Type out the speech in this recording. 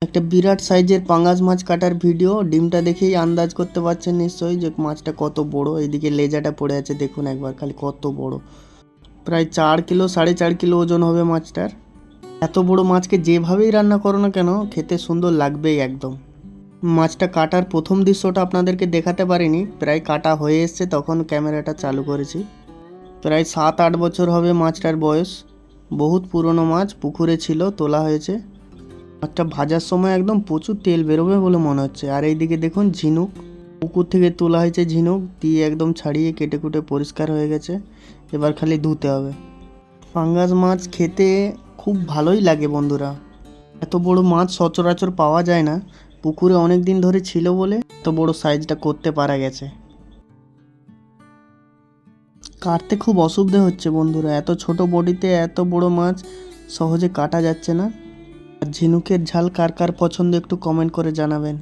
একটা বিরাট সাইজের পাঙ্গাস মাছ কাটার ভিডিও। ডিমটা দেখেই আন্দাজ করতে পারছেন নিশ্চয়ই যে মাছটা কত বড়। এইদিকে লেজাটা পড়ে আছে, দেখুন একবার খালি কত বড়। প্রায় 4 কিলো 4.5 কিলো ওজন হবে মাছটার। এত বড় মাছকে যেভাবেই রান্না করো না কেন খেতে সুন্দর লাগবেই একদম। মাছটা কাটার প্রথম দৃশ্যটা আপনাদেরকে দেখাতে পারিনি, প্রায় কাটা হয়ে এসছে তখন ক্যামেরাটা চালু করেছি। প্রায় 7-8 বছর হবে মাছটার বয়স। বহুত পুরনো মাছ, পুকুরে ছিল, তোলা হয়েছে। মাছটা ভাজার সময় একদম প্রচুর তেল বেরোবে বলে মনে হচ্ছে। আর এইদিকে দেখুন ঝিনুক, পুকুর থেকে তোলা হয়েছে ঝিনুক দিয়ে একদম ছাড়িয়ে কেটে কুটে পরিষ্কার হয়ে গেছে। এবার খালি ধুতে হবে। পাঙ্গাস মাছ খেতে খুব ভালোই লাগে বন্ধুরা। এত বড় মাছ সচরাচর পাওয়া যায় না, পুকুরে অনেক দিন ধরে ছিল বলে এত বড় সাইজটা করতে পারা গেছে। কাটতে খুব অসুবিধে হচ্ছে বন্ধুরা, এত ছোট বডিতে এত বড় মাছ সহজে কাটা যাচ্ছে না। আর ঝিনুকের ঝাল কার কার পছন্দ একটু কমেন্ট করে জানাবেন।